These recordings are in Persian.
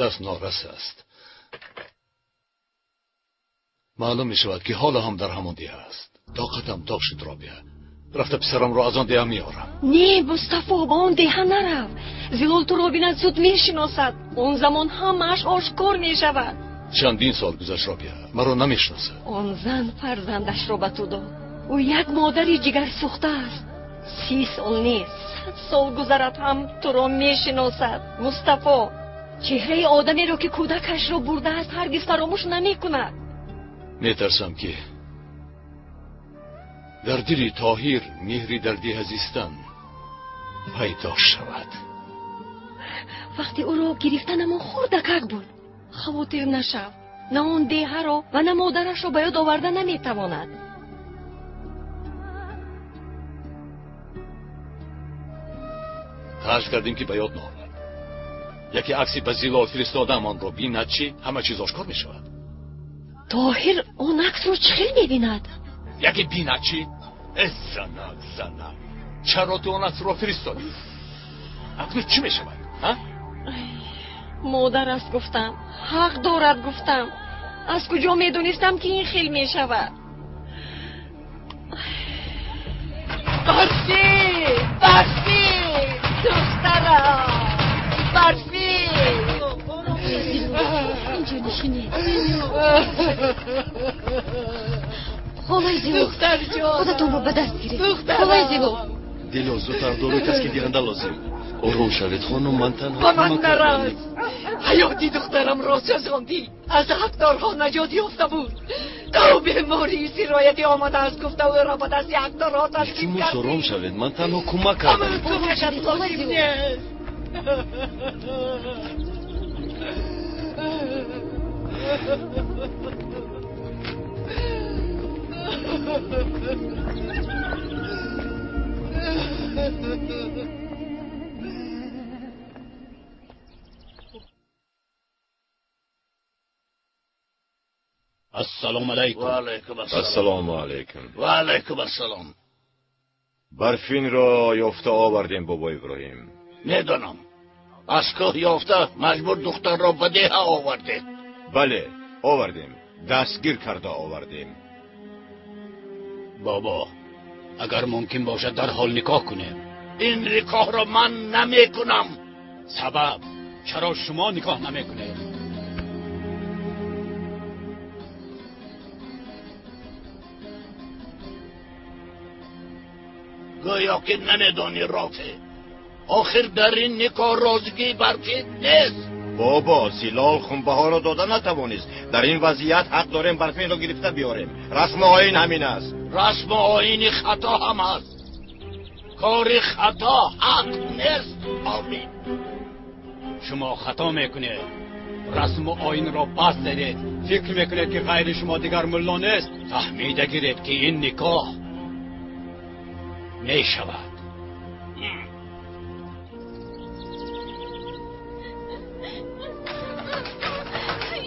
دست نارس است. معلوم می شود که حالا هم در همان دیه است. طاقتم تاق شد رابیه. رفته پسرم را از آن دیه میارم. نه مصطفی، با آن دیه نرو. زلال تو را بیند زود میشناسد. اون زمان همش آشکار می شود. چندین سال گذشت رابیه، مرا نمیشناسد. آن زن فرزندش را به تو داد. او یک مادری جگر سوخته است. 30 سال نیست، 100 سال گذرد هم تو را میشناسد. مصطفی، چهره آدمی را که کودکش را برده است هرگز فراموش نمی کند. میترسم که در دل طاهر مهری در دیه زیستن پیدا شود. وقتی او را گرفتن اما خردکک بود. خواطر نشو، نه آن دیه را و نه مادرش را به یاد آورده نمیتواند. تلاش کردیم که به یاد نآورد. یکی عکسی به زلال فرستادم، آن را بیند چی همه چیز آشکار می شود. طاهر آن عکس را چخیل میبیند. یکی بیند چی؟ زنک چرا تو آن عکس را فرستادی؟ عقل چی می شود؟ مادر است گفتم، حق دارد گفتم. از کجا میدونستم که این خیل می شود؟ برفی دخترم، برفی اینجا نشینید. خالای زیلو، دختر جان، خودتون رو به دست گیرید. خالای زیلو، دلو زودتر دارو کس که گیرنده لازم. آروم شوید خانم، من تنها با من نرس. حیاتی دخترم را سزاندی، از حقدارها نجات یافته بود. تو بیماری سرایتی آمده است گفته او را به دست حقدارها تسلیم کردی. آروم شوید، من تنها کمک کردم. من کمکت لازم نیست. السلام علیکم. و علیکم السلام. السلام علیکم. و علیکم السلام. برفین را یافته آوردیم بابا ابراهیم. میدانم. از که یافته مجبور دختر را به دیه آورده. بله آوردیم، دستگیر کرده آوردیم. بابا اگر ممکن باشد در حال نکاح کنیم. این نکاح را من نمی کنم. سبب چرا شما نکاح نمی کنید؟ گویا که نمیدانی رافع. آخر در این نکاح رازگی برفی نیست. بابا زلال خونبها را داده نتوانست. در این وضعیت حق داریم برفین را گرفته بیاریم. رسم آیین همین است. رسم آیین خطا هم است. کار خطا حق نیست. آمین. شما خطا میکنید. رسم و آیین را پس دارید. فکر میکنید که غیر شما دیگر ملا نیست. فهمیده گیرید که این نکاح میشود.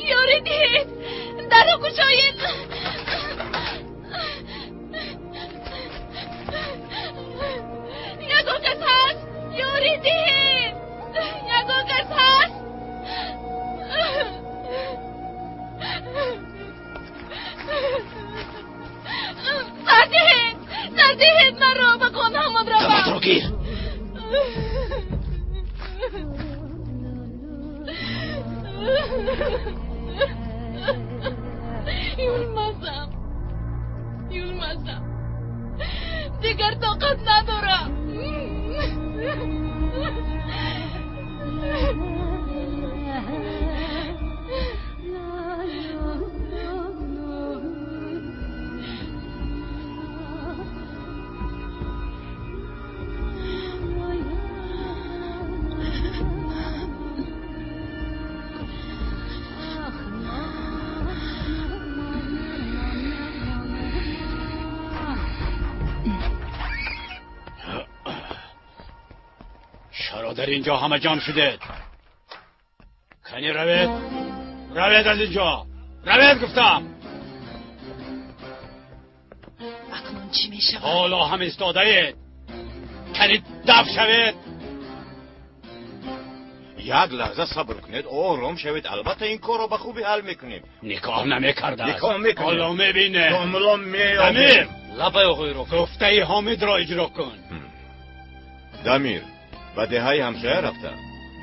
یاریدید در رو کشایید. یکو کس هست. یاریدید یکو کس هست. سردهید من را بکن همون را دمت رو گیر. یولمزم دیگر طاقت ندارم. چرا در اینجا همه جمع شده؟ کنی روید از اینجا. روید گفتم. اکنون چی می شود؟ حالا هم استاده اید. کنی دف شوید. یک لحظه صبر کنید آرام شوید. البته این کار رو به خوبی حل میکنیم. نکاح نمیکرده است. نکاح میکنیم. حالا میبینه. کاملا میابیم. دمیر لبه آقای رو گفته حامد را اجرا کن. دمیر به دههای همسایه رفته.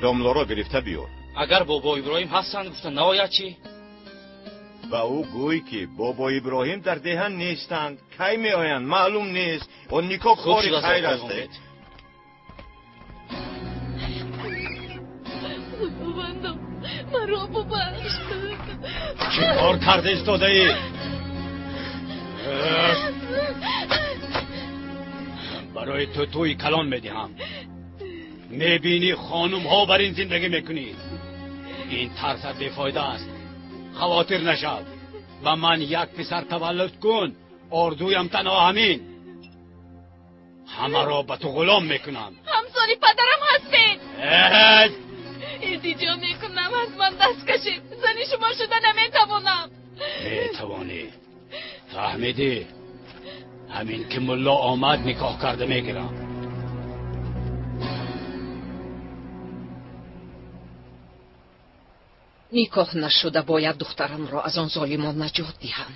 داملا را گرفته بیار. اگر بابا ابراهیم هستند گفتن نباید چی؟ با او گوی که بابا ابراهیم در دهن نیستند. کی می آیند معلوم نیست. و نکاح کاری خیر است. خداوندم مرا ببخش. چه کار کرده ایستاده ای؟ برای تو توی کلان میدهم. میبینی خانم ها بر این زندگی میکنی. این ترس بیفایده است. خواطر نشد. و من یک پسر تولد کن. آرزویم تنها همین. همه را به تو غلام میکنم. همسانی پدرم هستین. التجا میکنم از من دست کشید. زنی شما شده نمیتوانم. میتوانی. فهمیدی؟ همین که ملا آمد نکاح کرده میگیرم. نکاح نشده باید دخترم را از آن ظالمان نجات دهم.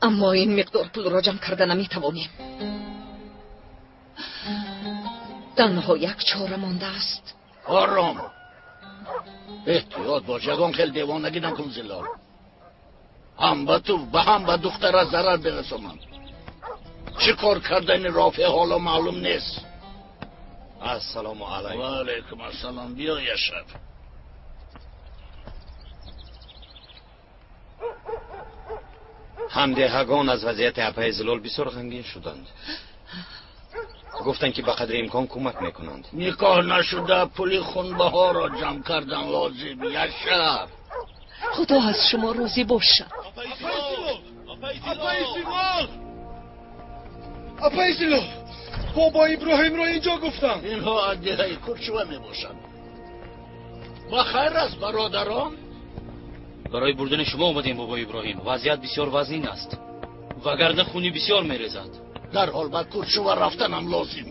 اما این مقدار پول را جمع کرده نمیتوانیم. تنها یک چاره مانده است. آرام احتیاط باش. یگان خیلی دیوانگی نکن زلال. هم به تو و هم به دختر ضرر برسونم. چه کار کردن رافع حالا معلوم نیست. السلام علیکم. و علیکم السلام. بیا یشر. همدهگان از وضعیت اپای زلال بسیار غمگین شدند. گفتند که به قدر امکان کمک میکنند. نکاح نشده پولی خونبه ها را جمع کردن لازم. یشر خدا از شما راضی باشد. اپای زلال بابا ابراهیم را اینجا گفتم. اینها عدیه کرچوه می باشند. بخیر است برادران. برای بردن شما اومدیم بابا ابراهیم. وضعیت بسیار وزین است. وگرنه خونی بسیار میریزد. در حال به کرچوه رفتنم لازم.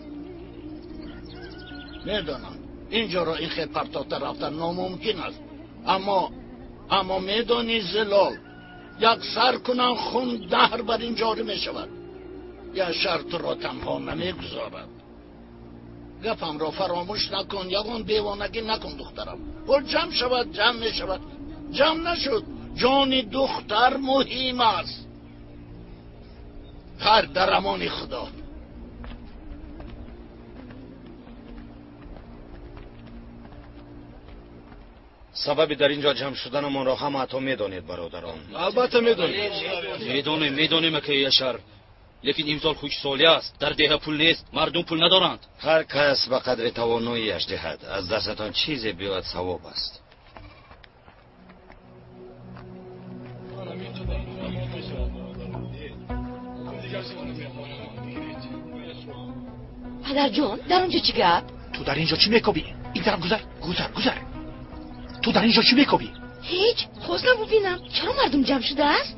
میدانم اینجا را این خیلی پرتاته رفتن ناممکن است. اما میدانی زلال یک سر کنن خون دهر بر این جاری می شود. یا شرط را تنها نمی گذارد. گفم را فراموش نکن. یگان دیوانگی نکن دخترم. پول جمع شود جمع می شود. جمع نشد جان دختر مهم است. خیر در امان خدا. سبب در اینجا جمع شدن من را همه تو میدانید برادران. البته میدانیم که یشر. لیکن امسال خوش سالی است. در ده پول نیست. مردم پول ندارند. هر کس به قدر تواناییش دهد. از دستتان چیزی بیاد ثواب است. پدر جان در اونجا چی گپ؟ تو در اینجا چی میکوبی؟ این طرف گذر. تو در اینجا چی میکوبی؟ هیچ خواستم ببینم چرا مردم جمع شده است؟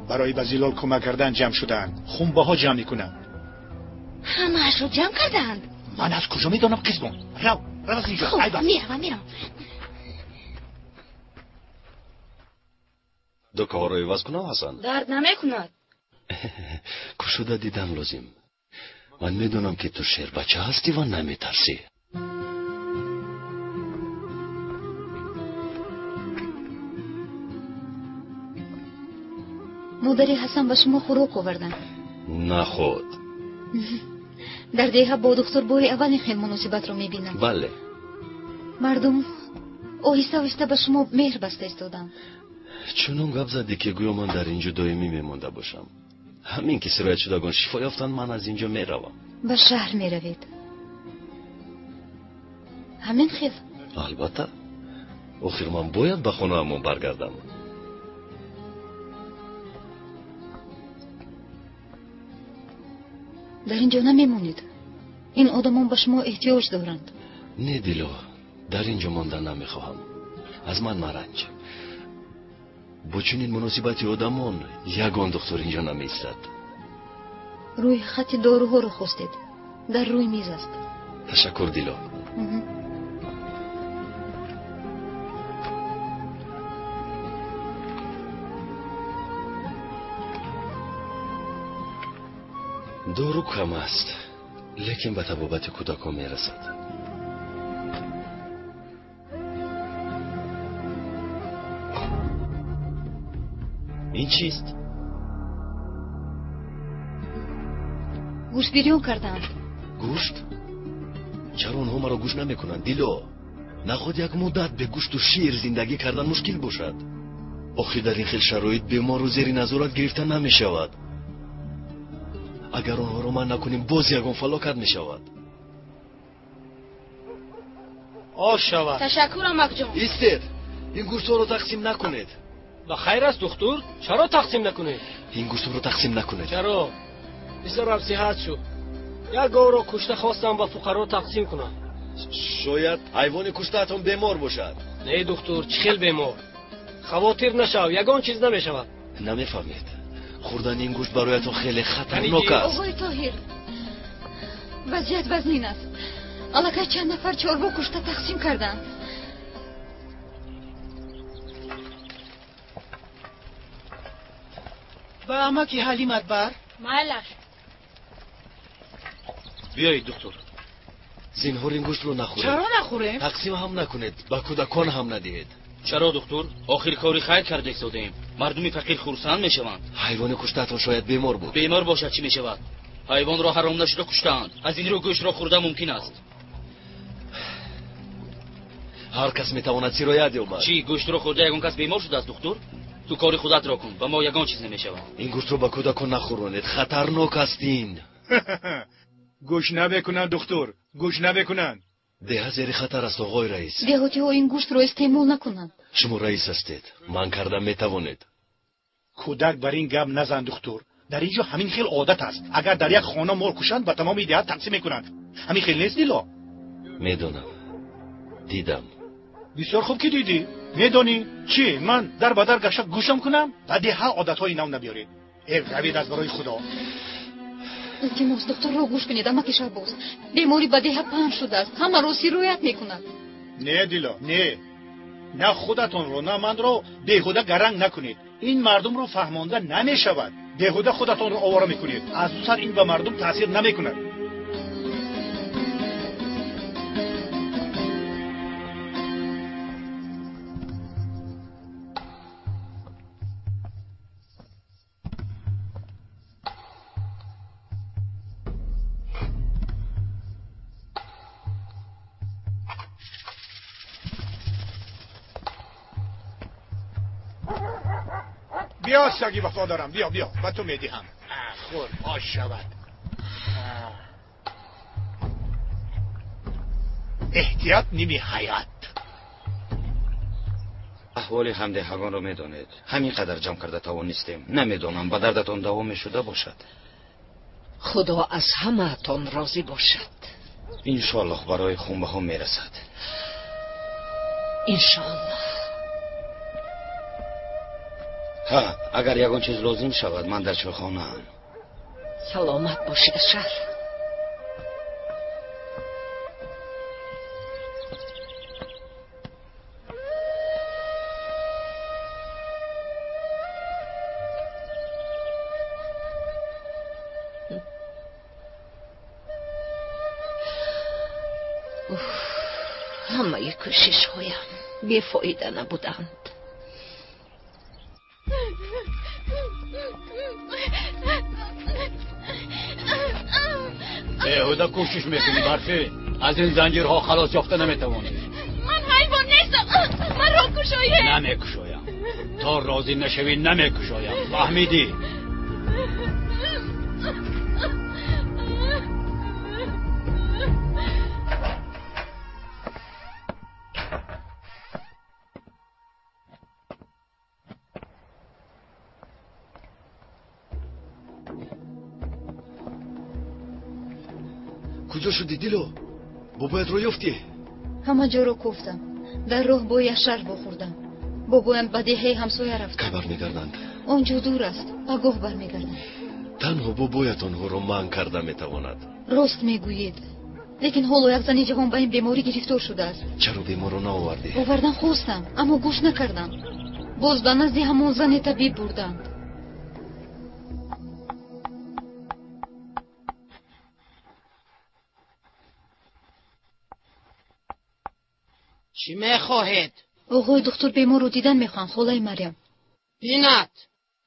برای به زلال کمک کردن جمع شدن. خونبه ها جمع میکنن. همه‌اش رو جمع کردند. من از کجا میدانم قسمون؟ رو از اینجا. خب میرم. دو کار رو عوض کنم حسن؟ درد نمیکند. کشوده دیدن لازم. من میدونم که تو شیر بچه هستی و نمیترسی. مادری حسن به شما خوراک آوردن. نه خود. در دیه با دکتر بار اول خیلی مناسبت رو میبینم. بله. مردم آهسته به شما مهر بسته استادن. چونم گپ زدی که گویا من در اینجا دائمی میمونده باشم. همین که سرایت شدگان شفا یافتن من از اینجا میروم. به شهر میروید؟ همین خیلی؟ البته. آخر من باید به خونه همون برگردم. در اینجا نمیمونید. این آدمان به شما احتیاج دارند. نه دیلو، در اینجا ماندن نمیخواهم. از من مرنج. با چنین مناسبتی آدمان یگان دکتر اینجا نمیستد. روی خط داروها رو خواستید. در روی میز است. تشکر دیلو. دورو کم است لیکن به طبابت کودکان میرسد. این چیست؟ گوشت بیریون کردن. گوشت؟ چرا اونها مرا گوش نمیکنند دیلو؟ نخود یک مدت به گوشت و شیر زندگی کردن مشکل باشد. آخر در این خیل شرایط بیمار رو زیر نظارت گرفتن نمی شود. اگر آنها رو من نکنیم باز یکان فلاکت می شود. آش شود. تشکر امک جان. ایستید. این گوشت رو تقسیم نکنید. و خیر است دکتر. چرا تقسیم نکنید؟ این گوشت رو تقسیم نکنید. چرا؟ بسیارم صحت شد. یک گاو رو کشته خواستم با فقرا تقسیم کنم. شاید حیوان کشته‌تان بیمار باشد. نه دکتر، چه خیل بیمار. خواطر نشو، یگان چیز نمیشود. نمیفهمید. خوردن این گوشت برایتان خیلی خطرناک است. آقای طاهر، وضعیت وزنین است. الکی چند نفر چاروا کشته تقسیم کردن. با امکی حلیمت بر مالش. بیایید دکتر. زینهار این گوشت رو نخورید. چرا نخوریم؟ تقسیم هم نکنید. با کودکان هم ندهید. چرا دکتر؟ آخر کاری خیر کرده ایستادیم. مردم فقیر خرسند میشوند. حیوان کشته‌تان شاید بیمار بود. بیمار باشد چی میشود؟ حیوان را حرام نشده کشتند. از این رو گوشت را خورده ممکن است. هر کس میتواند سرایت یابد. چی گوشت را خورده یگان کس بیمار شده است دکتر؟ تو کاری خودت را کن و ما یگان چیز نمیشود. این گوشت رو با کودکان نخورونید. خطرناک هستین. گوش نبکنن دکتر، گوش نبکنن. ده زیر خطر است آقای رئیس. دهاتی ها این گوشت رو استعمال نکنند. شما رئیس هستید. من کردم میتوانید. کودک بر این گپ نزن دکتر. در اینجا همین خیل عادت است. اگر در یک خانه مار کشند به تمام دهات تقسیم میکنند. همین خیل نیست دیلا؟ میدونم. دیدم. بسیار خوب که دیدی. میدونی چی؟ من در بدر گشت گوشم کنم و ده عادت‌های نو نبیارید. روید از برای خدا. التماس دکتر رو گوش کنید. اما که شباز بیماری به ده پهن شده است. همه رو سرایت میکنند. نه دیلا، نه خودتون رو نه من رو بیهوده گرنگ نکنید. این مردم رو فهمانده نمیشود. بیهوده خودتون رو آواره میکنید. از اون سر این به مردم تاثیر نمیکند. بیا سگی وفادارم، بیا و تو میدی هم. خور آش شود. احتیاط نیمی حیات. احوال همدهگان رو میدونید. همین قدر جمع کرده توانستیم. نمیدونم به دردتون دوام شده باشد. خدا از همه تان راضی باشد. انشالله برای خون به هم میرسد. انشالله. ها اگر یگان چیز لازم شود من در چایخانه ام. سلامت باشید شهر. همه کوشش هایم بیفایده نبودند. بیهوده کوشش میکنی برفی. از این زنجیرها خلاص یافته نمیتوانی. من حیوان نیستم. من را کشایم. نمیکشایم. تا راضی نشوی نمیکشایم. فهمیدی؟ کجا شدی دیلو؟ بابایت رو یافتی؟ همه جا رو گفتم. در راه بوی شر بخوردم. بابایم به دهه همسایه رفت. کی برمیگردند؟ آنجا دور است. آگاه برمیگردند. تنها بابایتان رو من کرده میتواند. راست میگویید. لیکن حالا یک زن جوان به این بیماری گرفتار شده است. چرا بیمار رو نآوردی؟ آوردن خواستم اما گوش نکردم. باز به نزد همون زن طبیب بردند. چی میخواهید؟ آقای دکتر بیمار رو دیدن میخوان خالای مریم. بینات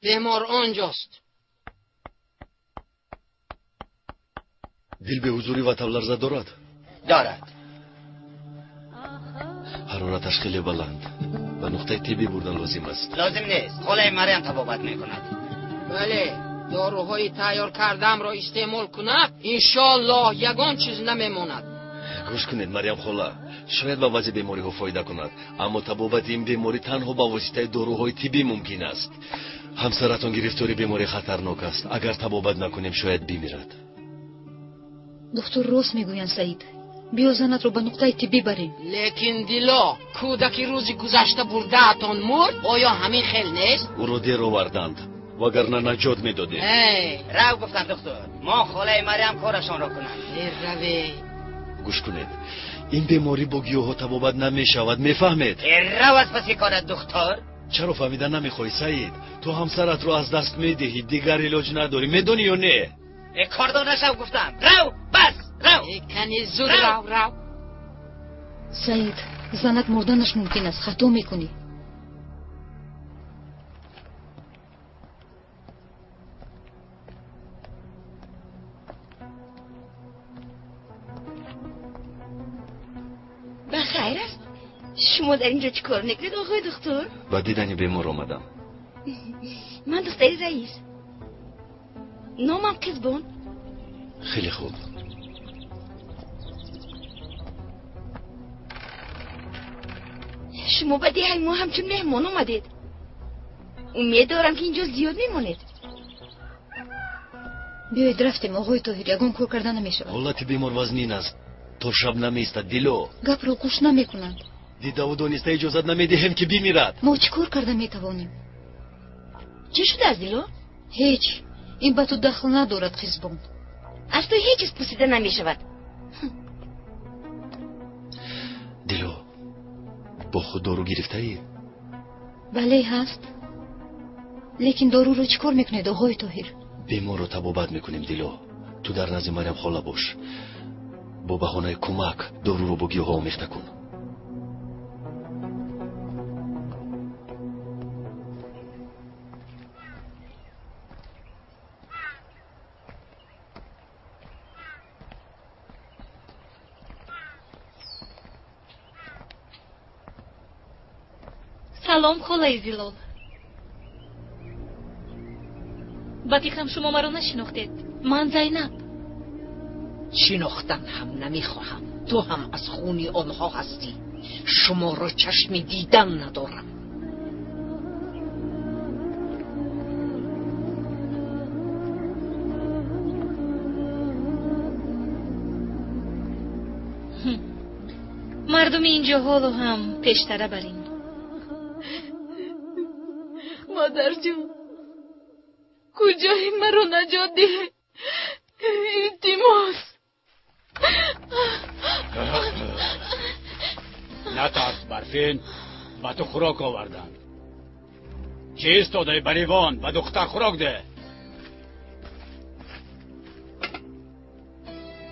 بیمار آنجاست. دل به حضوری و تب لرزه دارد؟ دارد. حرارتش خیلی بلند و نقطه طبی بردن لازم است. لازم نیست. خالای مریم تبابت میکند. بله، داروهای تیار کردم را استعمال کند انشالله یگان چیز نمیماند. گوش کنید مریم خاله، شاید با وضع بیماری ها فایده کند، اما تبابت این بیماری تنها با واسطه داروهای طبی ممکن است. همسرتان گرفتاری بیماری خطرناک است. اگر تبابت نکنیم شاید بمیرد. دکتر راست میگوین سعید. بیا زنت رو به نقطه طبی بریم. لیکن دیلا کودکی روزی گذشته برده اتان مرد، آیا همین خیل نیست؟ او رو دیر آوردند وگرنه نجات میدادیم. رو گفتم دکتر، ما خاله مریم کارشان را کنند. روی گوش کنید، این بیماری با گیاها تبابت نمیشود، میفهمید؟ رو از پس کارت دکتر؟ چرا فهمیدن نمیخوای سعید؟ تو همسرت رو از دست میدهی، دیگر علاج نداری، میدونی یا نه؟ کاردار نشو گفتم. رو بس رو. کنی زود رو. سعید زنت مردنش ممکن است، خطا میکنی. بخیر است. شما در اینجا چی کار میکنید آقای دکتر؟ با دیدن بیمار آمدم. من دختری رئیس. نامم کزبون. خیلی خوب. شما به ده ما همچون مهمان اومدید. امید دارم که اینجا زیاد میمونید. بیایید رفتیم آقای طاهر، یگان کار کردن نمیشه. حالت بیمار وزنین است، تا شب نمیستد. دیلو گپ رو گوش نمیکنند. دیده و دانسته اجازت نمیدهیم که بمیرد. ما چی کار کرده میتوانیم؟ چی شده از دیلو؟ هیچ، این به تو دخل ندارد خزبان. از تو هیچ چیز پوسیده نمیشود. دیلو با خود دارو گرفته ای؟ بله هست، لیکن دارو رو چیکار میکنید آقای طاهر؟ بیمار رو تبابت میکنیم. دیلو تو در نزد مریم خاله باش، با بهانه کمک دارو رو با گیاها آمیخته کن. سلام خالای زیلال. بدیخم شما مرا نشناختید. من زینب. شناختن هم نمیخواهم. تو هم از خونی آنها هستی. شما را چشمی دیدن ندارم. مردم اینجا حالو هم پیشتره برین. مادر جون کجایی مرا نجات ده؟ التماس. نترس برفین، با تو خوراک آوردن. چیست داده بریوان و دختر خوراک ده؟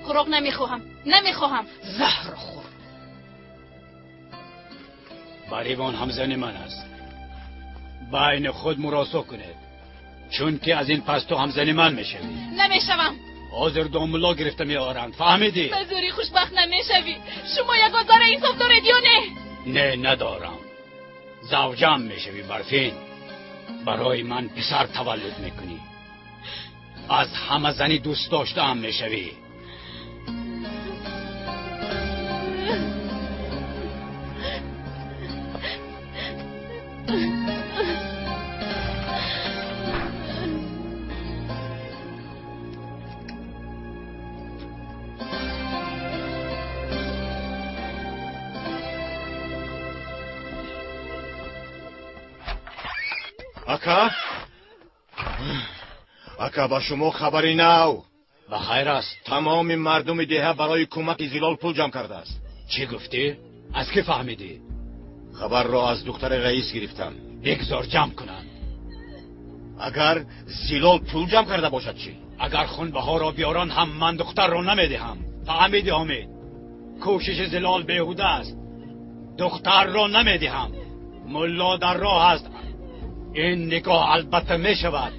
خوراک نمیخواهم. زهر خور. بریوان هم زن من است. بین خود مراسو کنید، چون که از این پس تو هم زن من میشوی. نمیشوم. حاضر داملا گرفته میآرند، فهمیدی؟ بزوری خوشبخت نمیشوی. شما یک آزار انصاف دارید یا نه؟ نه ندارم. زوجم میشوی برفین. برای من پسر تولد میکنی. از همه زنی دوست داشته هم میشوی. اکا با شما خبری نو. بخیر است. تمام مردم ده برای کمک زلال پول جمع کرده است. چی گفتی؟ از که فهمیدی؟ خبر را از دختر رئیس گرفتم. بگذار جمع کنن. اگر زلال پول جمع کرده باشد چی؟ اگر خونبها را بیارن هم من دختر را نمیدهم. فهمیدی حامد؟ کوشش زلال بیهوده است. دختر رو نمیدهم. ملا در راه است. این نکاح البته می شود،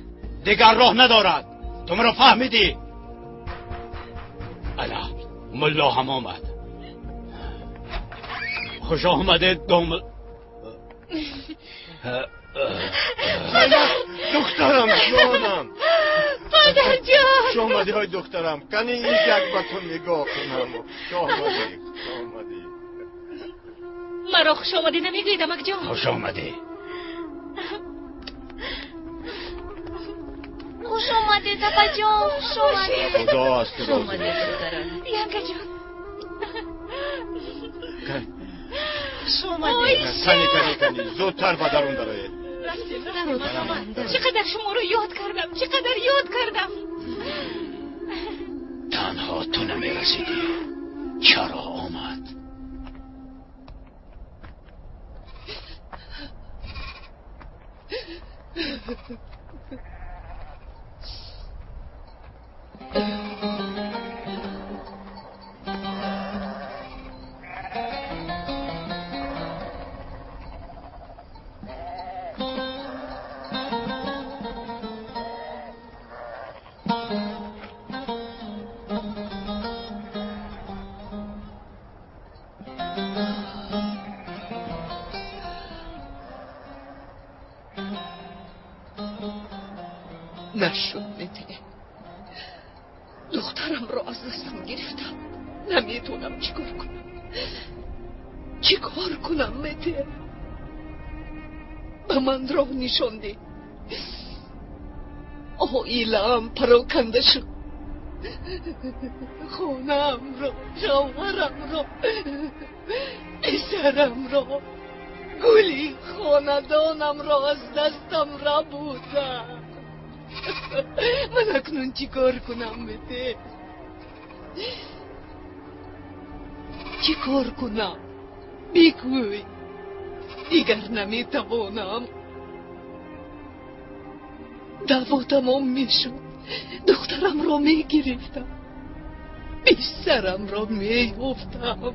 دیگر راه ندارد. تو مرا فهمیدی؟ الا ملا هم آمد. خوش آمده دوم. دخترم جانم، مادر جان، شو آمدی های دخترم. کنی این یک با تو نگاه کنم. شو آمدی. مرا خوش آمدی نمیگوی دمک جان؟ خوش آمدی. خوش آمده دبا جان، خوش آمده. خدا است خوش آمده دخترم. ینگه جان خوش آمده. کنی زودتر با درون برای. چقدر شما رو یاد کردم، چقدر یاد کردم. تنها تو نمیرسیدی. چرا آمد؟ نشد مته. دخترم را از دستم گرفتم. نمیتونم چیکار کنم مته. به من راه نشانده. آیلم پراکنده شد. خانم را، شوهرم را، پسرم را، گلی خاندانم را از دستم را بودم. من اکنون چی کار کنم مته؟ چی کار کنم؟ بگوی. دیگر نمیتوانم. دعوا تمام میشد. دخترم را میگرفتم، پسرم را میافتم.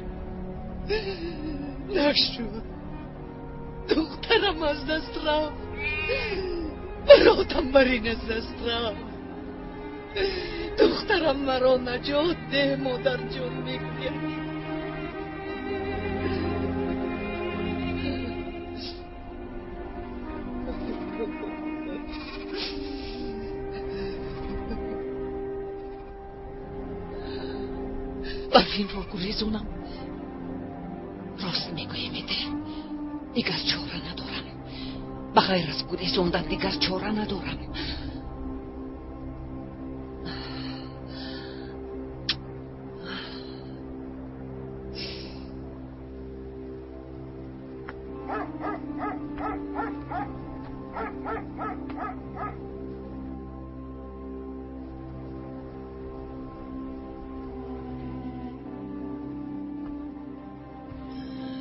نشد. دخترم از دست رفت. براتم برین از دست رفت. دخترم مرا نجات ده مادر جان میگوید. برفین را گریزونم. راست میگویی میده. دیگر چاره ندارم. بغیر از گریزوندن دیگر چاره ندارم.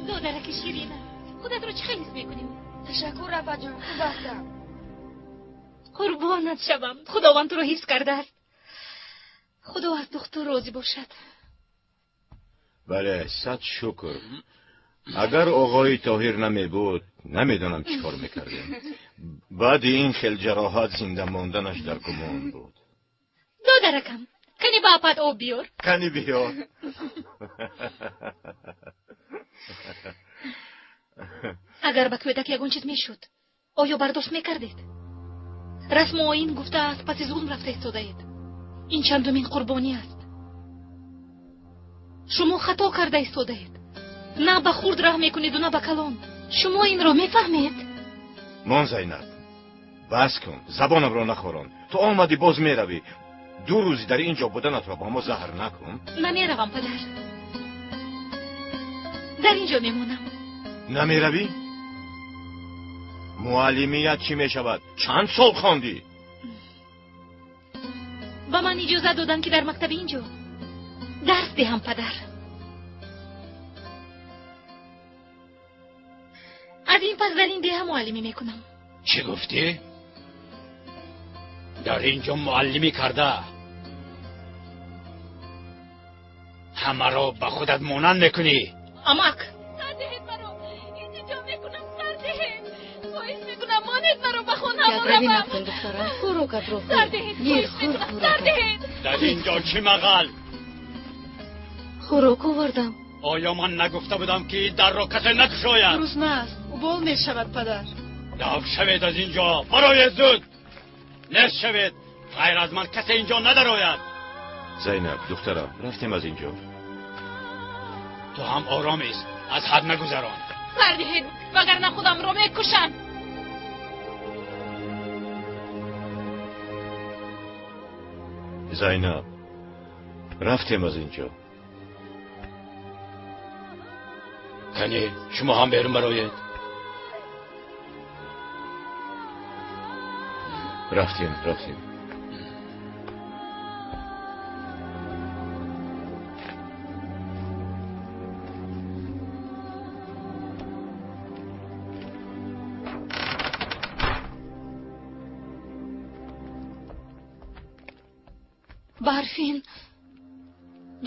دادرک شیرینه، خودت رو چه خیلی میکنیم؟ تشکر رفا جان، خوب هستم. قربانت شوم. خداوند تو رو حفظ کرده است. خدا از دختر راضی باشد. بله، صد شکر. اگر آقای طاهر نمی بود نمیدونم چی کار میکردیم. بعد این خیل جراحت زنده ماندنش در گمان بود. دادرکم، کنی باپت آب بیار. کنی بیار. اگر به کودک یگون چیز میشد آیا برداشت میکردید؟ رسم و آیین گفته است پس ظلم رفته ایستاده اید. این چندمین قربانی است. شما خطا کرده ایستاده اید. نه به خورد راه میکنید و نه به کلان. شما این را میفهمید؟ مان زینب بس کن، زبانم را نخوران. تو آمدی باز میروی. 2 روزی در اینجا بودنت را با ما زهر نکن. نمیروم پدر. در اینجا میمونم. نمیروی؟ معلمیت چی میشود؟ چند سال خواندی؟ با من اجازه دادن که در مکتب اینجا درس دهم پدر. از این پس در این دیه معلمی میکنم. چی گفتی؟ در اینجا معلمی کرده؟ همه را به خودت مانند میکنی؟ امک ندهید مرا. روی نکن دخترم. خوراکت رو خور. گیر خور خوراکت. در اینجا چی مقال؟ خوراک آوردم. آیا من نگفته بودم که در را کسی نکشاید؟ درست است. بول می شود پدر. دفع شوید از اینجا. برای زود. نصف شوید. غیر از من کسی اینجا ندراید. زینب دخترم رفتیم از اینجا. تو هم آرام است. از حد نگذران. بردهید وگرنه خودم را میکشم. زینب رفتیم از اینجا. کنی شما هم بیرون برایید. رفتیم برفین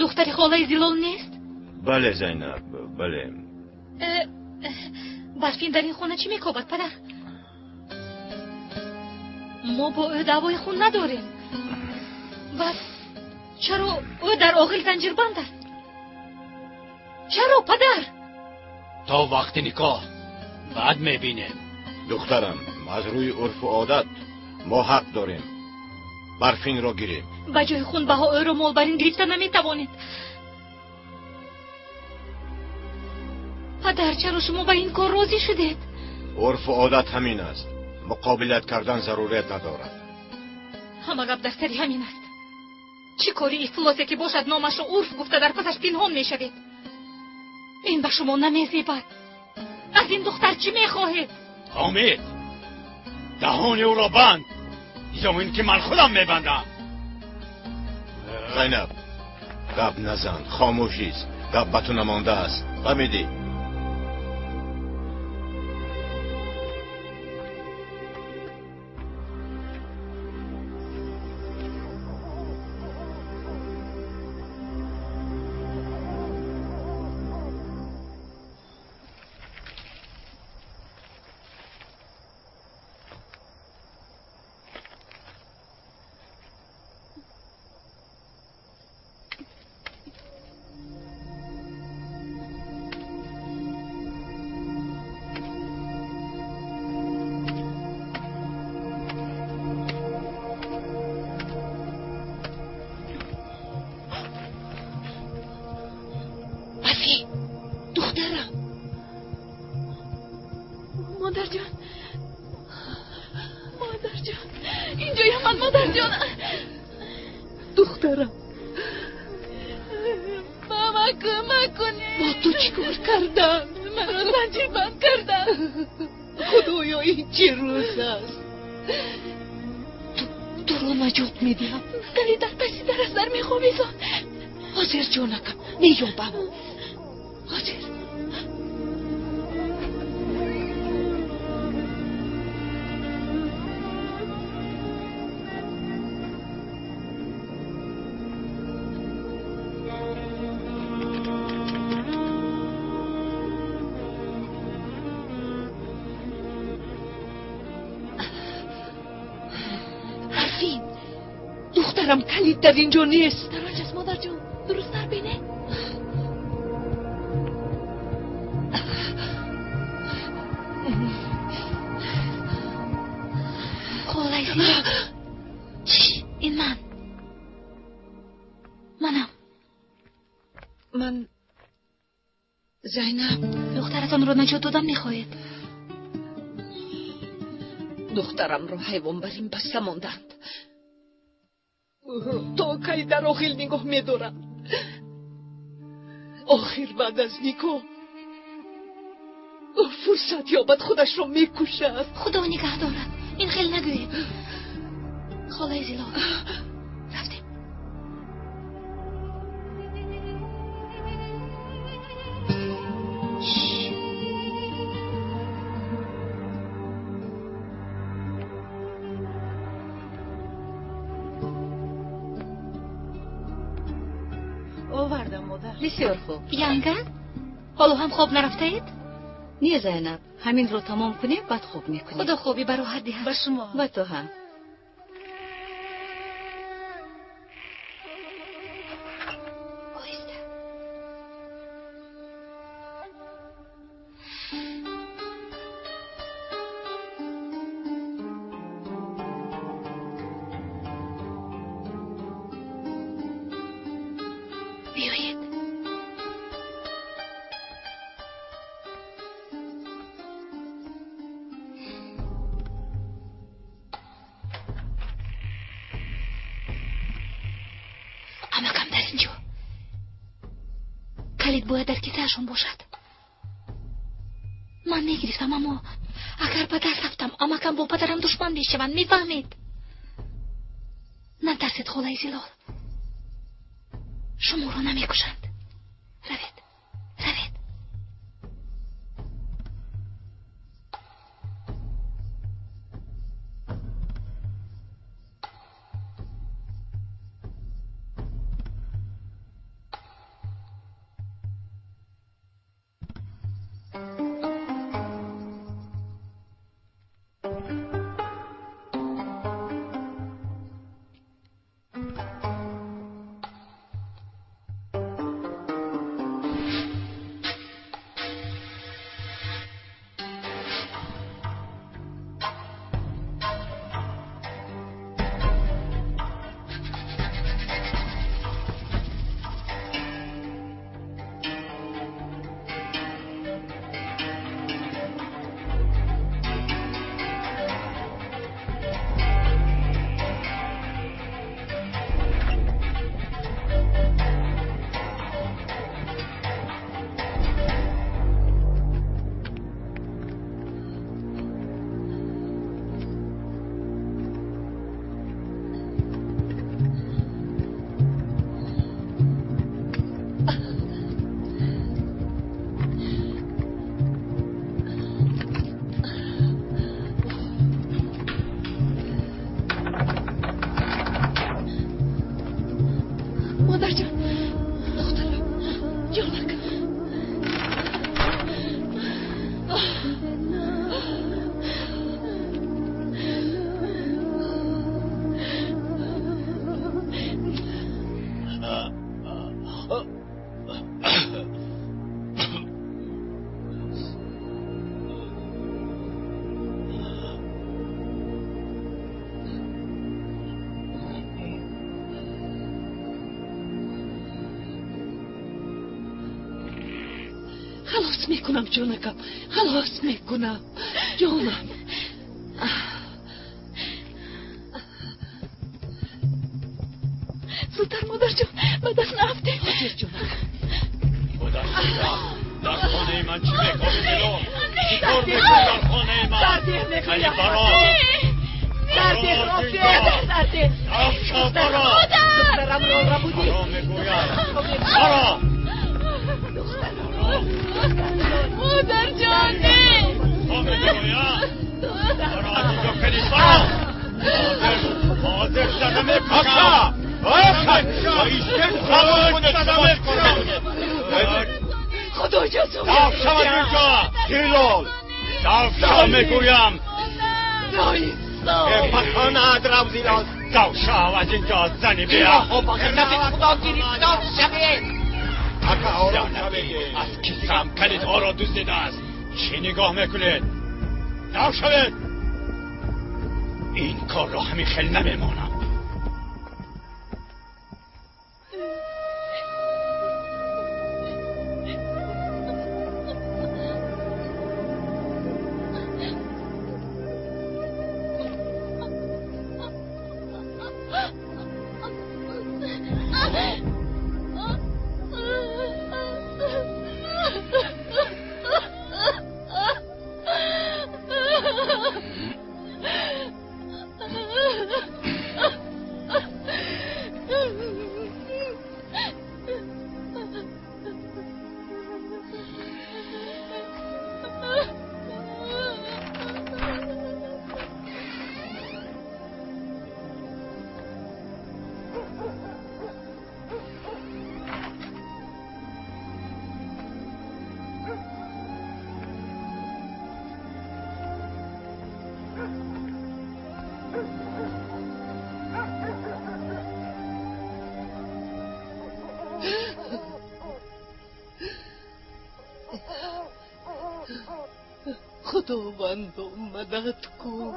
دختر خاله زلال نیست؟ بله زینب بله. برفین در این خانه چی میکابد پدر؟ ما با او دعوای خون نداریم. بس چرا او در آغل زنجیر بند است؟ چرا پدر؟ تا وقت نکاح بعد میبینیم. دخترم از روی عرف و عادت ما حق داریم برفین را گیریم. با جای خون بها او را مالبرین گرفته نمیتوانید. پدر چرا شما به این کار راضی شدید؟ عرف و عادت همین است. مقابلت کردن ضرورت ندارد. همه گپ در سری همین است. چی کاری افلاسی که باشد نامش را عرف گفته در پسش پنهان میشوید؟ این به شما نمیزیبد. از این دختر چی میخواهید؟ حامد دهان او را بند یا این که من خودم میبندم. زینب گپ نزن. خاموشی است. گپ به تو نمانده است. فهمیدی؟ دخترم ماما کمک کنی. با تو چی کار کردن؟ من را زنجیر بند کردن. خدایا این چه روز است؟ تو را نجات میدیم. دلی در پسی در از در میخوابیزان. حاضر جانکم میابم. حاضر دخترم کلید در اینجا نیست. در آنجاست مادر جون. درست در بینه. خاله زیرا. چی؟ این منم. من زینب. دخترتان رو نجات دادن میخواهید؟ دخترم رو حیوان بریم بسته ماندند. تا کی در آخیل نگاه می‌دارم. آخر بعد از نکاح فرصت یابد خودش را میکشد. خدا نگه دارد. این خیلی نگوید. خاله زیلا رفتیم. آوردم مادر. بسیار خوب. ینگه حالا هم خواب نرفته اید؟ نه زینب، همین رو تمام کنیم بعد خوب میکنیم. خدا خوبی برای هدی هست. با شما. با تو هم. باید در کیسهشون باشد. من میگریستم اما اگر به در رفتم امکم با پدرم دشمن میشوند. میفهمید؟ نترسید خالای زلال، شما رو نمیکشند. روید روید. خلاص میکنم جونکم، خلاص میکنم جونم. زودتر مادر جان، بعد از نفته. حاضر جونکم. مادر جان، در خانه من چی میکنی دلو؟ چی کار میکنی در خانه من؟ خیلی برا سردی راسیه سردی افشا برا دخترم را بودی برا میگویم برا مادر جان نه ما میگویم برا از اینجا کنی برا حاضر شده میکنم خدا جزو داف شو از اینجا هیلال داف شو میگویم پکان ادرم زیراز داف شو از اینجا زنی بیا خدا گیری داف شوید از کسم کلید ها را دزدیده است. چی نگاه میکنید؟ داف شوید. این کار را همین خیلی نمیمانم. خداوند مدد کن.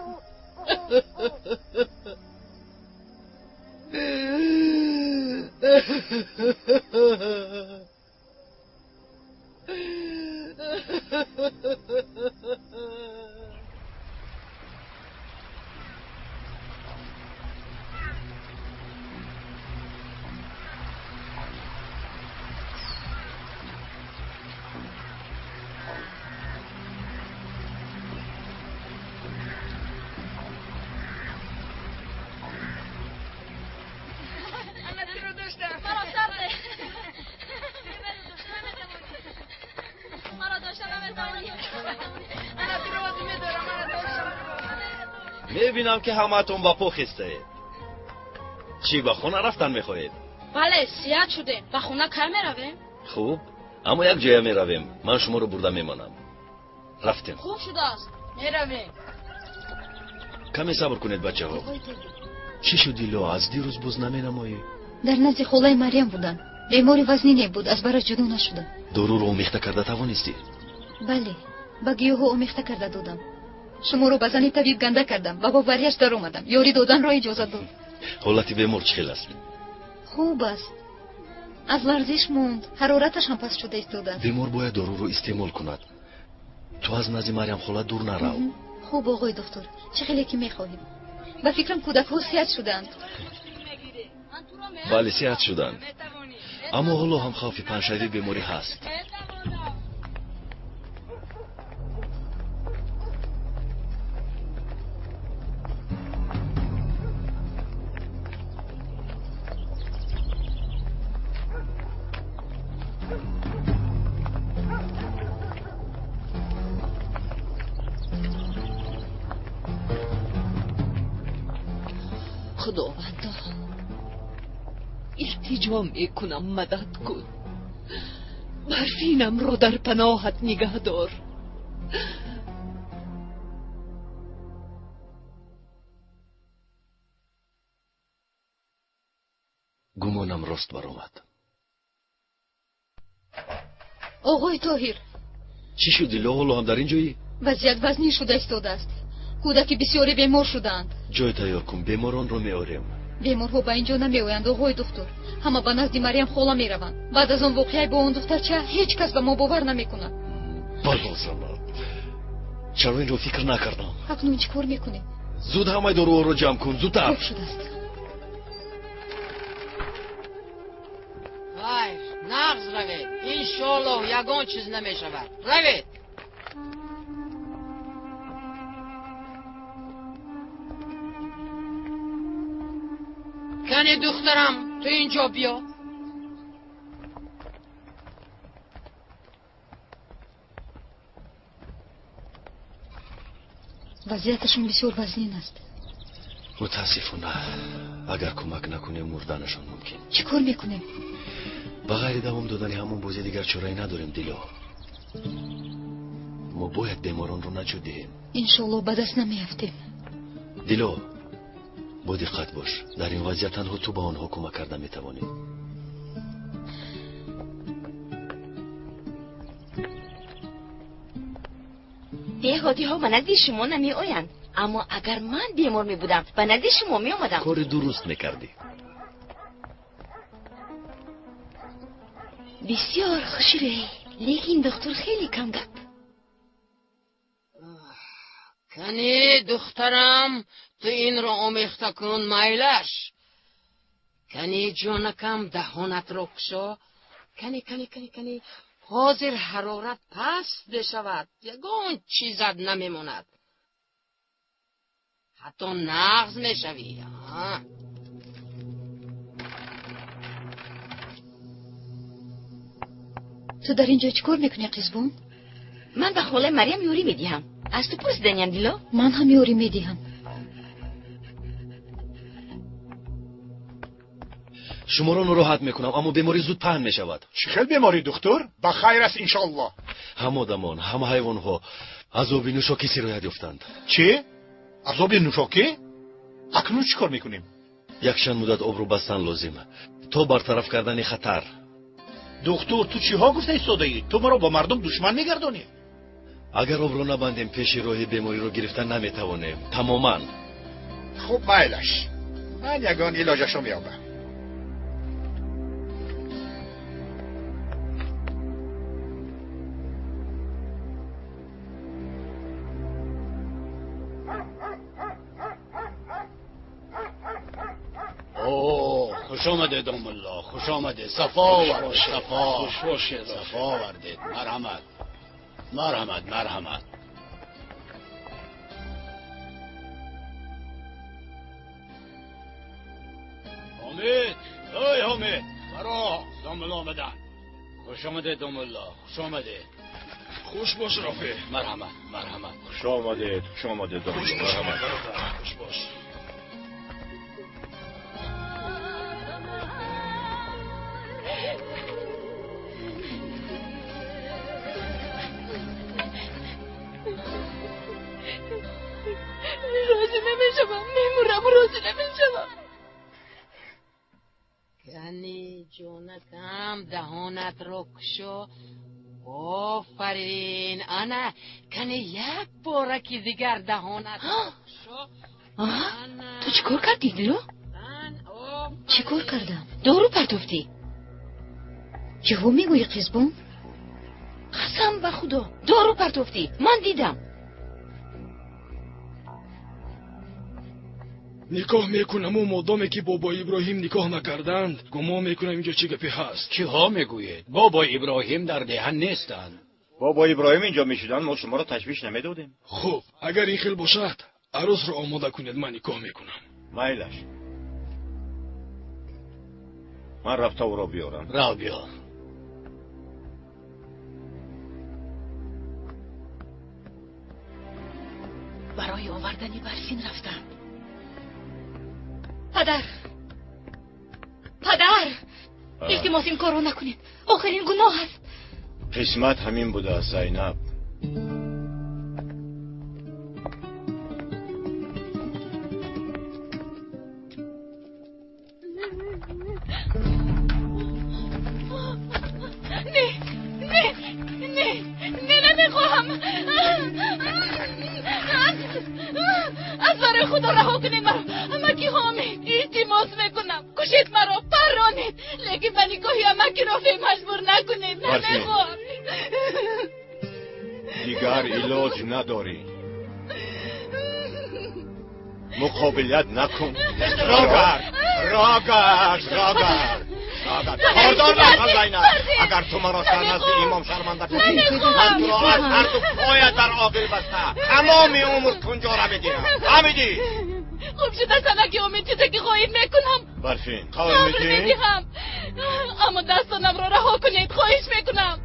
میبینم که همه‌تون با پو خسته. چی به خونه رفتن میخواهید؟ بله سیاد شده. به خونه کار میرویم؟ خوب، اما یک جای میرویم. من شما رو برده میمانم. رفتیم. خوب شده است. میرویم. کمی صبر کنید بچه ها. چی شد دیلو؟ از دیروز باز نمینمایی؟ در نزد خالای مریم بودن. بیماری وزنی بود، از برای جدا نشدن. دارو رو آمیخته کرده توانستی؟ بله، با گیاهو آمیخته کرده دادم. شما رو به زن طبیب گنده کردم و با بریش در اومدم. یاری دادن را اجازه داد. حالتی بیمار چخیل است؟ خوب است. از ورزش موند، حرارتش هم پس شده ایستاده است. بیمار باید دارو رو استعمال کند. تو از نزد مریم خاله دور نرو. خوب آقای دکتر، چه خیلی که میخواهید. به فکرم کودک ها صحت شدند. بله صحت شدند، اما حالا هم خوف پنشوی بیماری هست. خداوندا التجا میکنم مدد کن. برفینم رو در پناهت نگه دار. گمانم راست برآمد. آقای طاهر، چی شد دیلو؟ حالا هم در اینجایی؟ وضعیت وزنی شده ایستاده است. کودک بسیاری بیمار شدند. جای تیار کن، بیماران رو میاریم. بیمارها به اینجا نمیآیند آقای دکتر. همه به نزد مریم خاله میروند. بعد از آن واقعه با اون دخترچه هیچ کس به ما باور نمیکند. بلازم، چرا این رو فکر نکردم؟ اکنون چی کار میکنی؟ زود همه دارو رو جمع کن، زودتر. خوب شده است. وای نغز روید. انشالله یگان چیز نمیشود. روید. کنی دخترم تو اینجا بیا. وضعیتشون بسیار وزنین است. متاسفانه اگر کمک نکنیم مردنشان ممکن. چی کار میکنیم؟ بغیر دوام دادن همون بازی دیگر چرایی نداریم دیلو. ما باید بیماران رو نجات دهیم. انشالله به دست نمیافتیم. دیلو با دقت باش، در این وضعیت تنها تو با آنها کمک کرده میتوانی. دیهاتی ها به نزد شما نمی آیند، اما اگر من بیمار می بودم به نزد شما می آمدم. کار درست میکردی. بسیار خوشیره، لیکن دکتر خیلی کم گپ. کنی دخترم تو این را آمیخته کن میلش. کنی جانکم دهانت را کشا. کنی حاضر حرارت پست بشود. یگان چیزت نمیموند. حتی نغز میشوی. تو در اینجا چی کار میکنی قزبون؟ من به خاله مریم یوری میدیم. از تو پرسیدن دیلو؟ من هم یوری میدیم. شما رو ناراحت میکنم، اما بیماری زود پهن میشود. چه خیلی بیماری دکتر؟ بخیر است انشالله. هم آدمان هم حیوان ها عذاب نوشاکی سرایت یافتند. چی؟ عذاب نوشاکی؟ اکنون چی کار میکنیم؟ یک چند مدت آب رو بستن لازم تا برطرف کردن خطر. دکتر تو چی ها گفته ایستاده ای؟ تو مرا با مردم دشمن میگردانی؟ اگر آب رو نبندیم پیش راه بیماری رو گرفتن نمیتوانیم تماما. خوب میلش، من یگان علاجشو میابم. خوش آمده دام الله، خوش آمده. صفا ورد، صفا وردید. مرحمت. حامد برا دام الله آمدن. خوش آمده دام الله، خوش آمده. خوش باش رافع. مرحمت. خوش آمده دام الله. مرحمت. خوش باش. راضی نمیشم، میمورم، راضی نمیشم. کنی جونکم دهانت رو کشو. آفرین انا کنی یک بارکی دیگر دهانت رو کشو. تو چیکار کردی دیرو؟ چیکار کردم؟ دارو پرتوفتی؟ چهو میگویی قزبون؟ قسم به خدا دارو پرتوفتی، من دیدم. نکاح میکنم و مادامی که بابا ابراهیم نکاح نکردند گمان میکنم اینجا چه گپی هست. چی ها میگوید؟ بابا ابراهیم در دهن نیستند. بابا ابراهیم اینجا میشدن ما شما را تشویش نمیدادیم. خب اگر این خیل باشد عروس را آماده کنید، من نکاح میکنم. میلش، من رفته او را بیارم. را بیار. برای آوردنی برفین رفتن. پدر التماس این کارو نکنید، آخرین گناه است. قسمت همین بوده زینب. نه نمیخواهم. از برای خدا رها کنید مرا. امکی حامد التماس میکنم کشید مرا، پرانید، لیکن به نکاحی امکی رافع مجبور نکنید. نمیخوام. دیگر علاج نداری، مقابلیت نکن. راگر خاردار نکن زینب. اگر تو مرا نزد امام شرمنده کنی من تو را از هر دو پایت در آقل بسته تمام عمر کنجا را میگیرم. فهمیدی؟ خوب شد از امکی امید چیزی که خواهید میکنم. برفین قول میدی؟ اما دستانم را رها کنید، خواهش میکنم.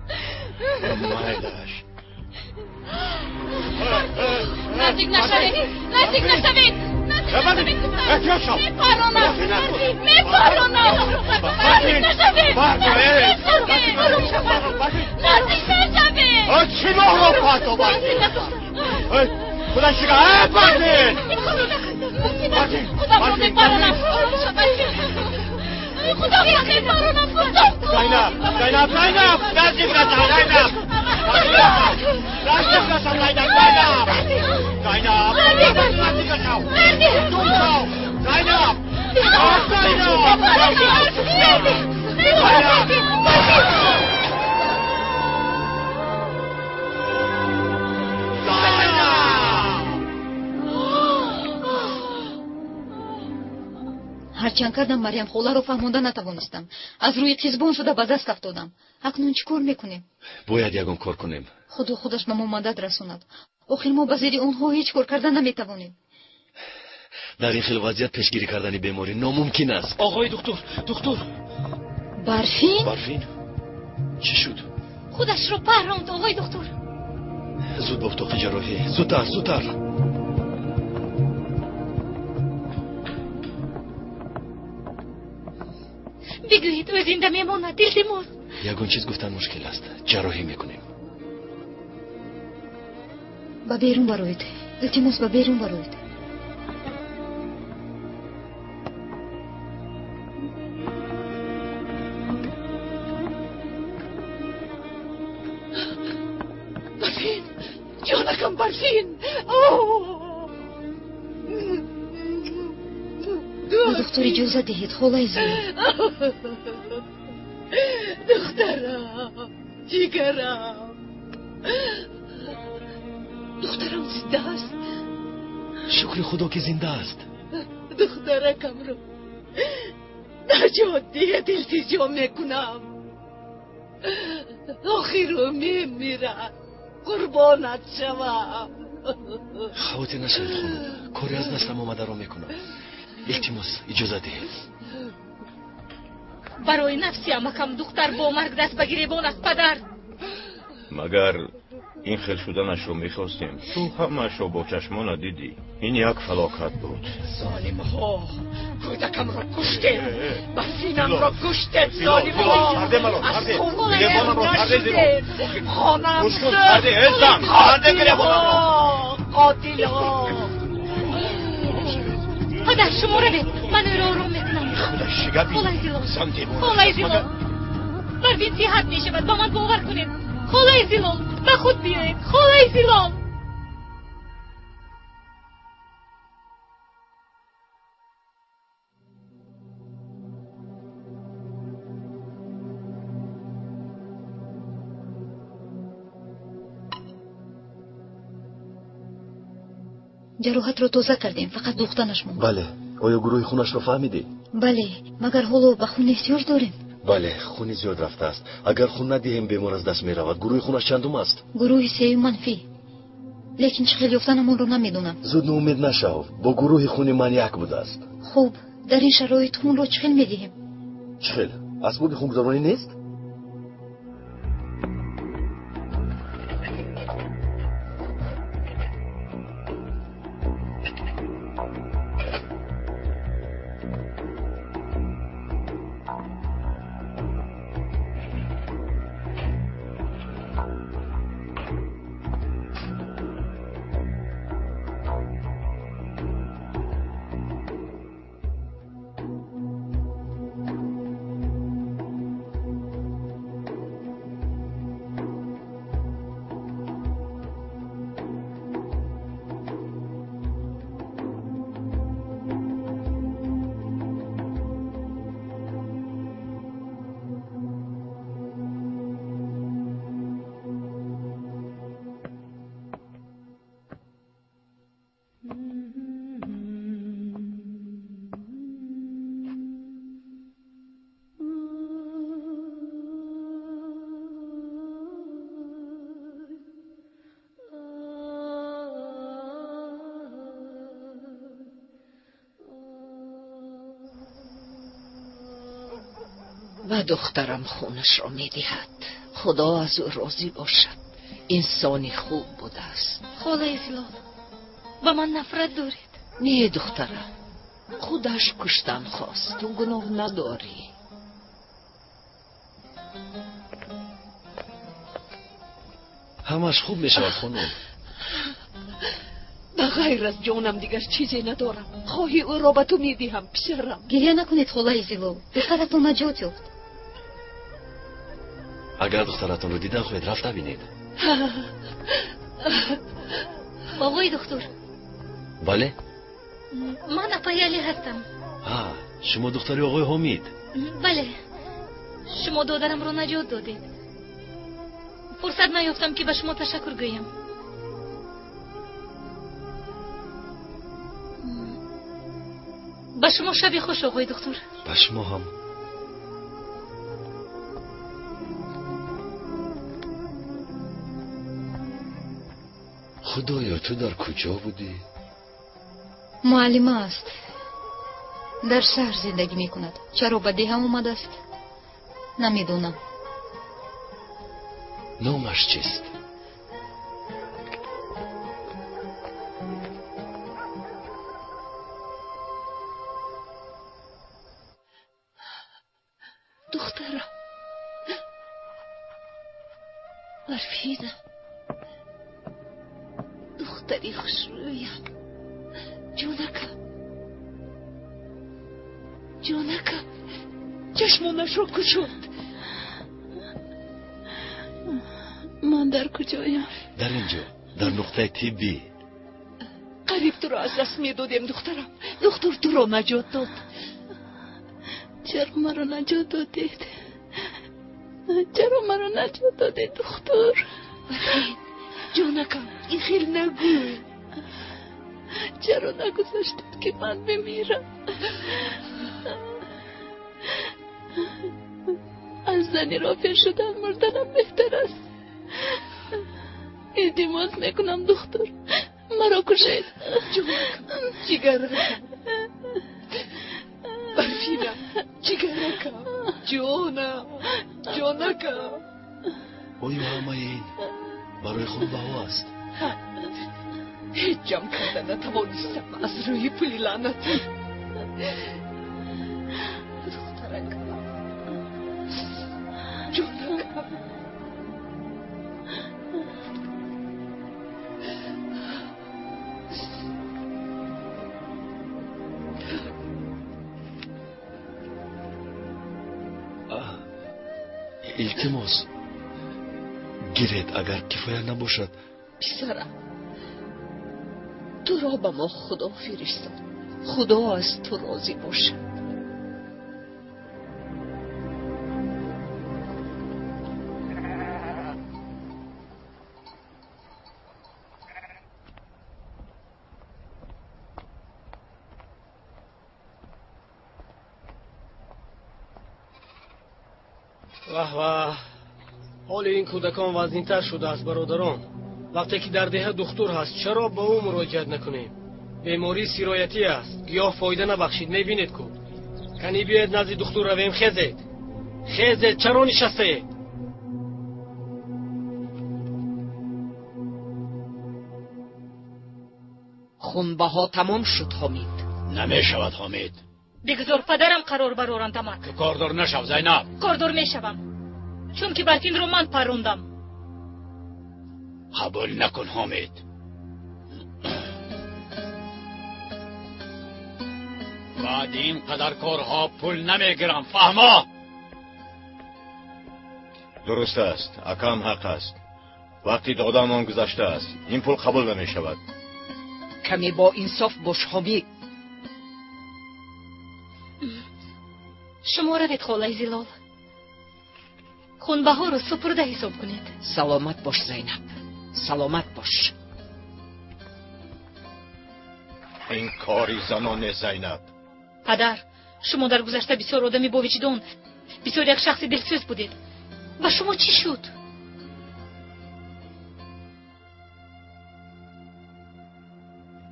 مایدش نزدیک نشوید. احتیاط شو. میپرانم. نزدیک نشوید. چی نوع رو پاتو برفین؟ خدا شکایت برفین. خدا میپرانم. زینب نزدیک هرچند کردم مریم خولا رو فهمونده نتوانستم. از روی قزبون شده به دست افتادم. اکنون چی کار میکنیم؟ باید یگان کار کنیم. خدا خودش به ما مدد رسوند. آخر ما به زیر اونها هیچ کار کردن نمیتوانیم. در این خیل وضعیت پیشگیری کردن بیماری ناممکن است. آقای دکتر برفین؟ چی شد؟ خودش رو پراند آقای دکتر. زود به اتاق جراحی، زودتر. بگویید و زنده میماند. التماس. یگان چیز گفتن مشکل است. جراحی میکنیم. به بیرون بروید. التماس به بیرون بروید. جانکم برفین. دکتر اجازه دهید خالای زلال. دخترم، جیگرم، دخترم زنده است. شکر خدا که زنده است. دخترکم رو نجات دهید التجا میکنم. آخر میمیره، قربانت شوم. خواهد نشوید خانم، کاری از دستم آمده را میکنم. التماس اجازه دهید. برای نفسی امکم دختر با مرگ دست بگیربان است پدر. مگر این خیل شدنش رو میخواستیم. تو همش رو با چشمان دیدی. این یک فلاکت بود. ظالم ها، کودکم را کشته، برفینم را کشته. ظالم ها، از خون نشده، خانم قاتل ها، قاتل ها. پدر شما رو بید، من او را آرام میکنم. خدا شگفی خالای زلال برفین صحت میشود، با من باور کنید. خالای زلال به خود بیایید. خالای زلال. جراحت رو تازه کردیم، فقط دوختنش موند. بله. آیا گروه خونش رو فهمیدی؟ بله، مگر حالا به خون احتیاج داریم؟ بله، خونی زیاد رفته است. اگر خون ندهیم بیمار از دست می رود. گروه خونش چندم است؟ گروه سه منفی. لیکن چخیل یافتنمون رو نمیدونم. زود ناامید نشو. با گروه خونی من یک بوده است. خوب، در این شرایط خون رو چخیل میدهیم؟ چخیل؟ اسباب خونگذرانی نیست؟ و دخترم خونش را میدهد. خدا از او راضی باشد. انسانی خوب بوده است. خالای زلال با من نفرت دارید؟ نه دخترم، خودش کشتن خواست. تو گناه نداری. همش خوب می شود خانم. بغیر از جانم دیگر چیزی ندارم. خواهی او را به تو میدهم پسرم. گریه نکنید خالای زلال، دخترتون نجات یافت. اگر دخترتون رو دیدن خواهید رفت ببینید. آقای دکتر. بله؟ من اپایالی هستم. شما دختری آقای حمید؟ بله، شما دادرم رو نجات دادید. فرصت نیافتم که به شما تشکر گویم. به شما شبی خوش آقای دکتر. به شما هم. خدایا تو در کجا بودی؟ معلم است. در شهر زندگی می کند. چرا به دهام اومده است؟ نمیدونم. نامش چیست؟ دخترم، برفینم، دختری خوشرویم، جانکم چشمانش را کشوند. من در کجایم؟ در اینجا در نقطه طبی. قریب تو را از دست میدادیم دخترم. دکتر تو را نجات داد. چرا مرا نجات دادید؟ چرا مرا نجات دادید دکتر؟ بخیر جانکم این خیلی نگوی. چرا نگذاشتید که من بمیرم؟ از زنی رافع شدن مردنم بهتر است. التماس میکنم دکتر مرا کشید. جانکم جگرکم برفینم جگرکم جانکم. آیا همه این برای خونبها است؟ هیچ جمع کردن نتوانستم از روی پلی لعنتی. دخترکم جانکم. التماس گیرید اگر کفایت نباشد. پسرم تو را به ما خدا فرستاد. خدا از تو راضی باشد. واه حال این کودکان وزنی‌تر شده است برادران. وقتی که در ده دکتر هست چرا به او مراجعت نکنیم؟ بیماری سیرایتی است. گیاه فایده نبخشید. میبینید کو. کنی بیاید نزد دکتر رویم. خیزید چرا نشسته؟ خونبها تمام شد حمید. نمیشود حمید. بگذار پدرم قرار برآورند من. تو کاردار نشو زینب. کاردار میشوم چون که برفین رو من پروندم. قبول نکن حمید. بعد این قدر کارها پول نمیگیرم فهما؟ درست است. اکام حق است. وقتی دادمان گذشته است این پول قبول نمیشود. کمی با انصاف باش حمید. شما روید خاله زلال. خونبها رو سپرده حساب کنید. سلامت باش زینب. سلامت باش. این کاری زنان زینب. پدر شما در گذشته بسیار آدمی با وجدان، بسیار یک شخص دلسوز بودید. و شما چی شد؟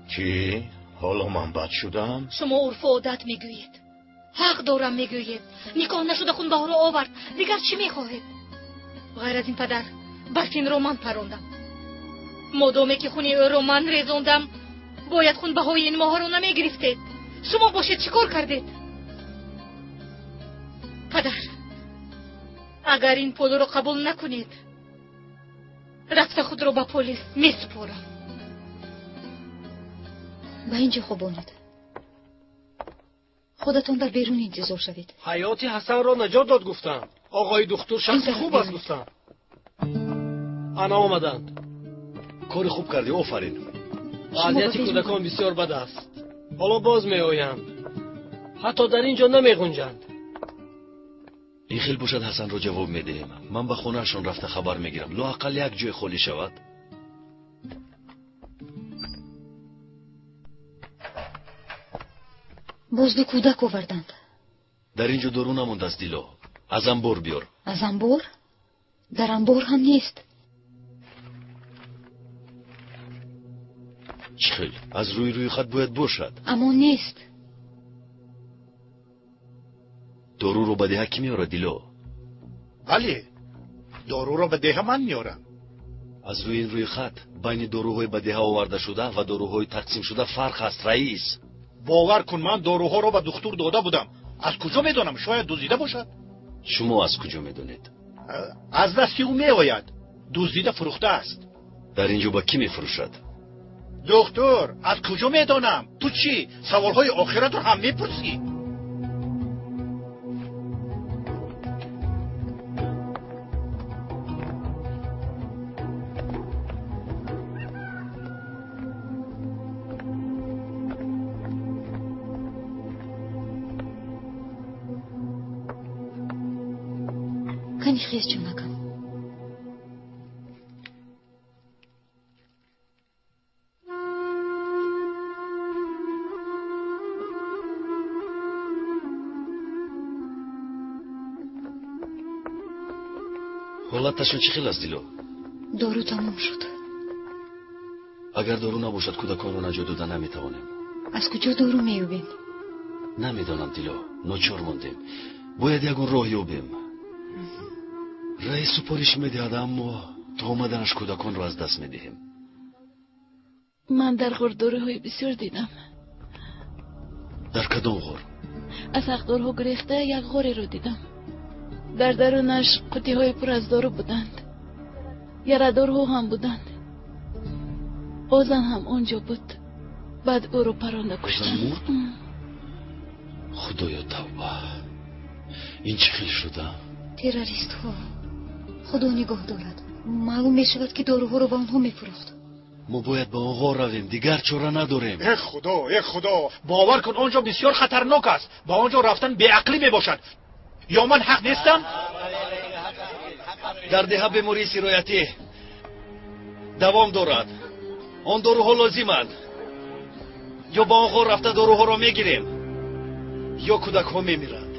چی؟ حالا من بد شدم؟ شما عرف و عادت میگویید. حق دارم میگویید. نکاح نشده خونبها رو آورد. دیگر چی میخواهید؟ غیر از این پدر برفین رو من پروندم. مادامی که خونی او رو من ریزاندم باید خونبهای این ماها رو نمیگرفتید. شما باشید چیکار کردید؟ پدر اگر این پول رو قبول نکنید رفت خود رو به پلیس میسپارم. به اینجا خوابانید. خودتون در بیرون انتظار شوید. حیات حسن را نجات داد گفتم. آقای دکتر شخص خوب است گفتم. انا آمدند. کار خوب کردی آفرین. وضعیت کودکان بسیار بد است. حالا باز می آیند. حتی در اینجا نمی گنجند. این خیلی باشد حسن را جواب میدهیم. من به خونهشان رفته خبر میگیرم. لااقل یک جای خالی شود. باز دو کودک آوردند. در اینجا دارو نمونده است دیلو. از انبار بیار. از انبار؟ در انبار هم نیست. چخیل از روی خط باید باشد. اما نیست. دارو رو به ده کی میاره دیلو؟ بله دارو رو به ده من میارم. از روی خط بین داروهای به ده آورده شده و داروهای تقسیم شده فرق است رئیس. باور کن من داروها رو به دکتر داده بودم. از کجا میدونم؟ شاید دزدیده باشد. شما از کجا میدونید؟ از دستی او میآید. دزدیده فروخته است. در اینجا با کی میفروشد؟ دکتر از کجا میدونم؟ تو چی؟ سوالهای آخرت رو هم میپرسی؟ کانی خیز جونکم. حالتشون چی خیلی است دیلو؟ دارو تموم شد. اگر دارو نباشد کودکان رو نجات دادن نمیتوانیم. از کجا دارو میوبین؟ نمیدانم دیلو، ناچار ماندیم. باید یکون راه یابیم. رئیس سپارش میدهد اما تا آمدنش کودکان رو از دست میدهیم. من در غار داروهای بسیار دیدم. در کدام غار؟ از اخدارها گریخته یک غاری رو دیدم. در درونش قطی های پر از دارو بودند. یردارها هم بودند. آزن هم آنجا بود. بعد او رو پرانده کشتن. خدایا توبه. این چه خیلی شده؟ تروریست ها. خدا نگاه دارد. معلوم می شود که داروها رو به آنها می فروخت. ما باید به آنها رویم، دیگر چاره نداریم. ای خدا باور کن آنجا بسیار خطرناک است. با آنجا رفتن بی عقلی می باشد. یا من حق نیستم؟ در ده بیماری سرایتی دوام دارد. آن داروها لازمند. یا با آنها رفته داروها را میگیریم یا کودک ها میمیرند.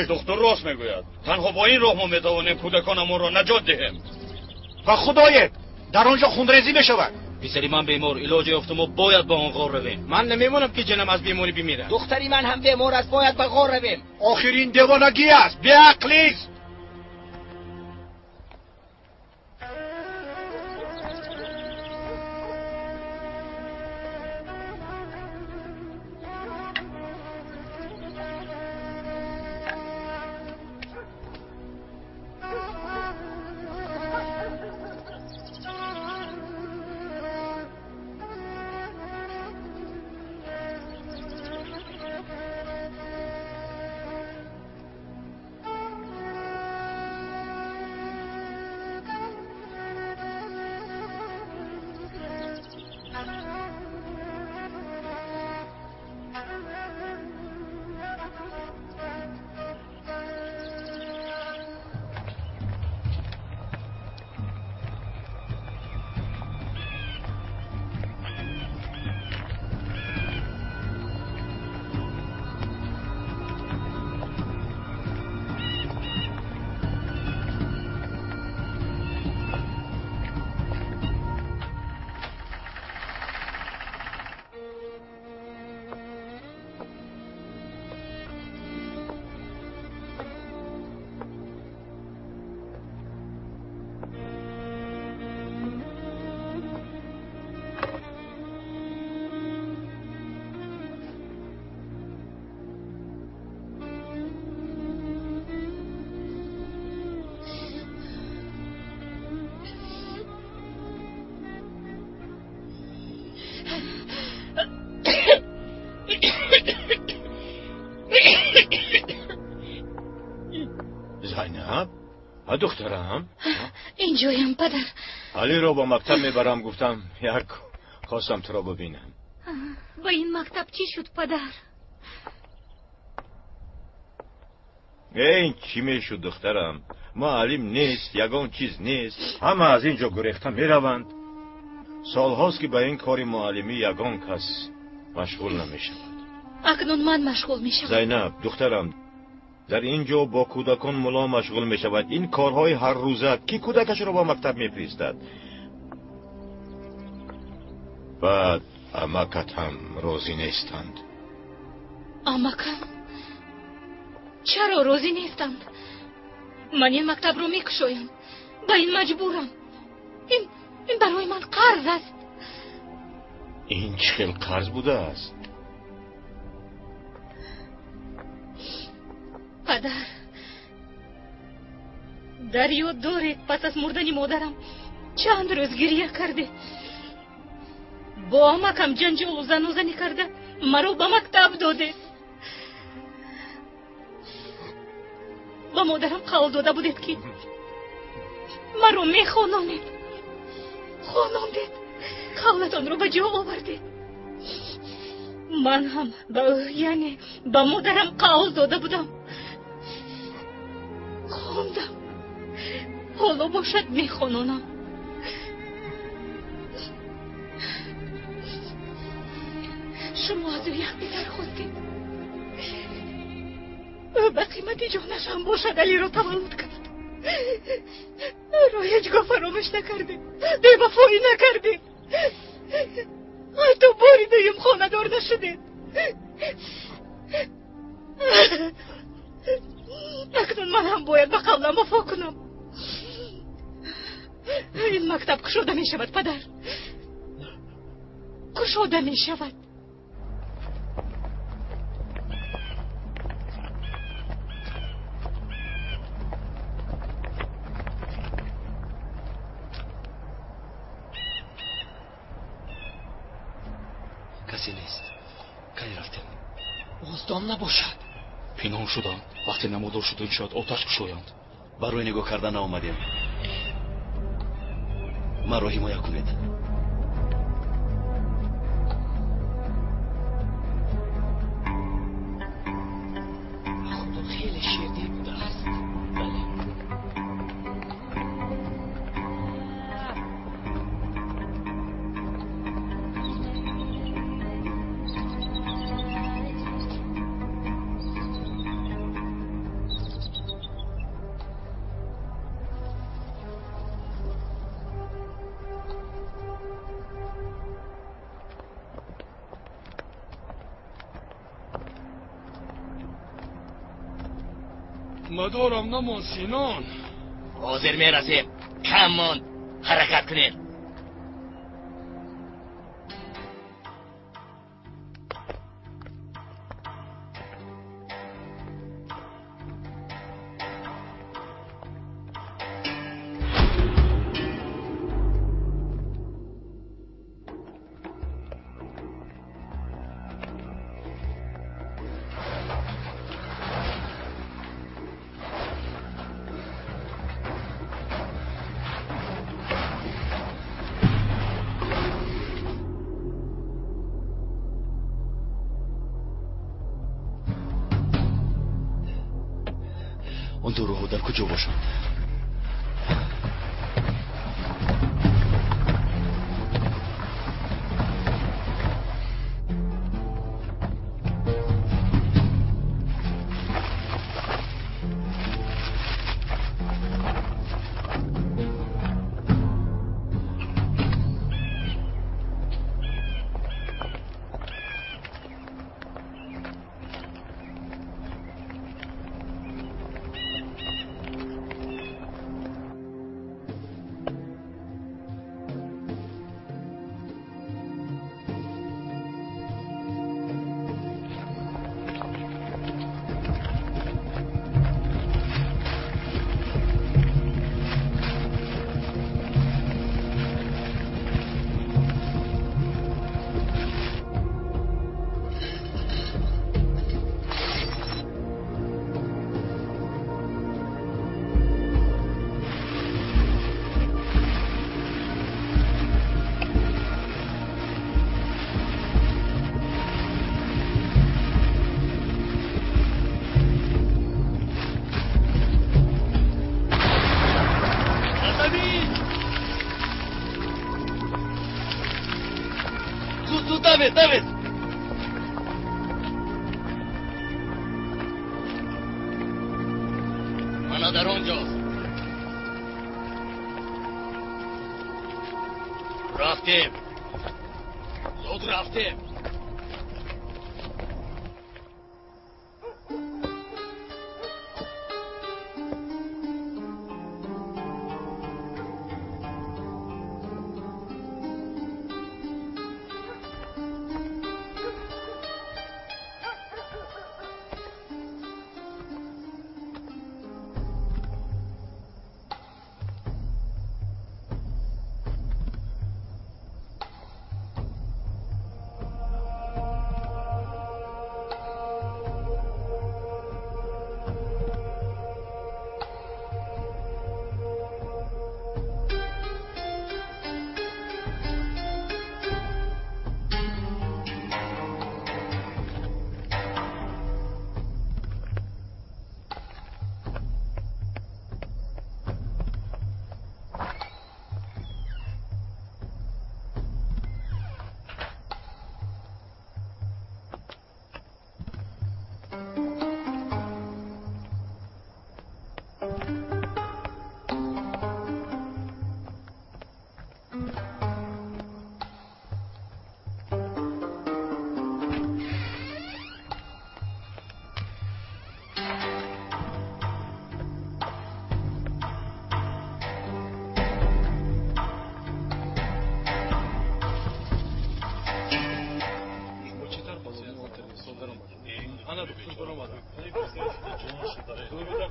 دکتر راست میگوید. تنها با این راه ما میتوانیم کودکانمون را نجات دهیم. و خدایت در آنجا خونریزی میشود. پسری من بیمار، علاج یافته، ما باید با آن غار رویم. من نمیمونم که جنم از بیماری بمیره. دختری من هم بیمار است، باید به غار رویم. آخرین دیوانگی است، بیعقلی است. زینب؟ دخترم؟ اینجایم پدر. علی را با مکتب میبرم، گفتم یک خواستم تو را ببینم. با این مکتب چی شد پدر؟ این چی میشد دخترم؟ معلم نیست، یگان چیز نیست. همه از اینجا گریخته میروند. سالهاست که به این کار معلمی یگان کس مشغول نمیشود. اکنون من مشغول میشم. زینب دخترم، در اینجا با کودکان ملا مشغول می شود. این کارهای هر روزه کی کودکش را با مکتب می فرستد؟ بعد امکت هم راضی نیستند. امکم؟ چرا راضی نیستند؟ من این مکتب رو میکشایم. با این مجبورم. این برای من قرض است. این چه خیل قرض بوده است؟ پدر، دریا دارید پس از مردن مادرم چند روز گریه کرده. با امکم جنجال و زنی کرده مرا به مکتب داده. با مادرم قول داده بودید که مرا میخوانانید. خواندید، قولتان رو به جا آوردید. من هم یعنی به مادرم قول داده بودم. خواندم. حالا باشد میخوانونم. شما از او یک پسر خواستید به قیمت جانش هم باشد علی را تولد کرد. را هیچگاه فراموش نکردی، بی‌وفایی نکردی، تو باری دویم خانه دار نشدی. اکنون من هم باید به قولم وفا کنم. این مکتب گشوده می شود پدر، گشوده می شود. کسی نیست. کی رفتیم؟ بازدام نباشد. پنهان شدند. وقتی نمودار شدیم شاید آتش گشایند. برای نگاه کردن آمدیم. ما را حمایت کنید. خدا خیلی شیردیر بوده است. بله. مدارم نمان سینان. حاضر میرسیم. کم ماند. حرکت کنید. اون دو روح در کجا باشند؟ David! مانا در اونجاست. رفتیم. زود رفتیم.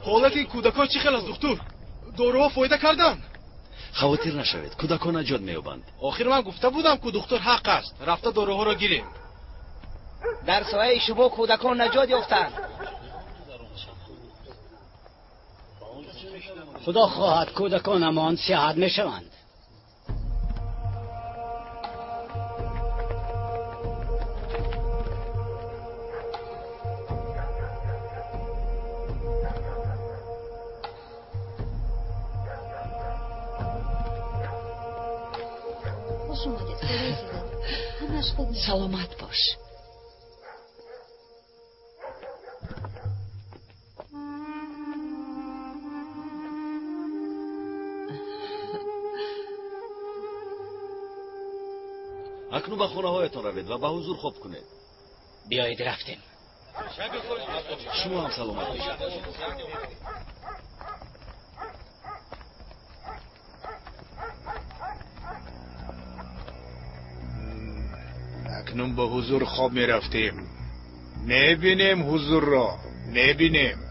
حالا که این کودکان چی خیلی از دکتر داروها فایده کردن؟ خاطر نشوید، کودکان نجات مییابند. آخر من گفته بودم که دکتر حق است، رفته داروها را گیریم. در سایه شما کودکان نجات یافتند. خدا خواهد کودکانمان صحت میشوند. سلامت باش. اکنون به خونه هایتان روید و به حضور خواب کنید. بیایید رفتیم. شما هم سلامت باشید. اکنون به حضور خواب می رفتیم. نبینیم حضور را، نبینیم.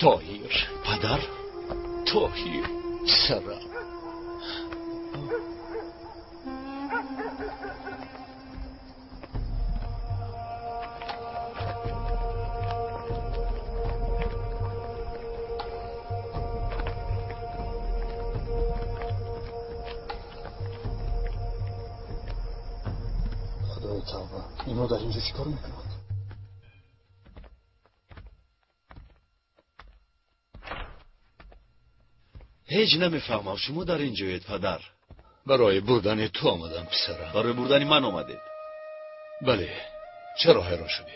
طاهیر پدر؟ طاهیر سرم خدای توبه، اینا در اینجا چیکار میکنند؟ هیچ نمیفهمم شما در اینجایید پدر. برای بردن تو آمدم پسرم. برای بردن من آمدید؟ بله. چرا حیران شدی؟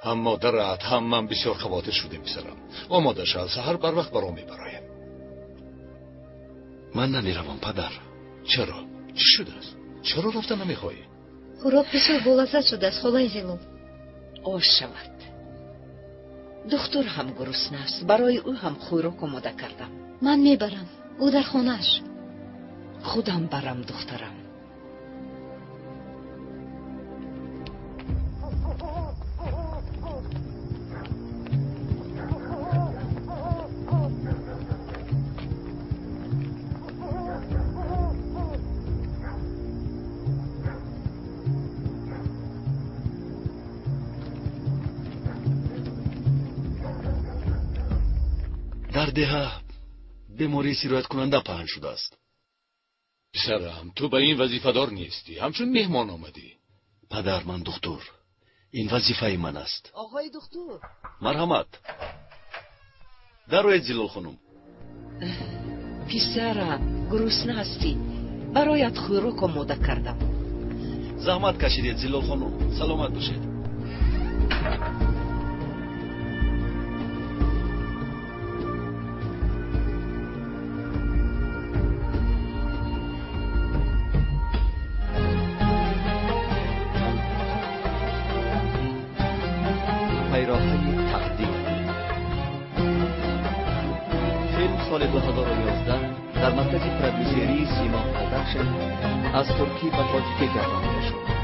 هم مادرت هم من بسیار خواطر شدیم پسرم. آماده شو، سحر بر وقت برام میبرایم. من نمیروم پدر. چرا؟ چی شده است؟ چرا رفتن نمیخواهی؟ خوراک بسیار بولازت شده است خالای زیلو. آش شود. دختر هم گرسنه است. برای او هم خوراک آماده کردم. من میبرم. او در خونه‌اش. خودم برم دخترم. در ده بیماری سیرایت کننده پهن شده است. پسرم تو به این وظیفه دار نیستی، همچون مهمان آمدی. پدر من دکتر، این وظیفه من است. آقای دکتر مرحمت. دروید زیلال خانم. پسرم گرسنه هستی، برایت خوراک آماده کردم. زحمت کشیدید زیلال خانم، سلامت باشید. پیراهن تقدیر. فیلم سال 2011 در مرکز پرودوسری سیما پروداکشن از ترکی و تاجیکی گردانده شد.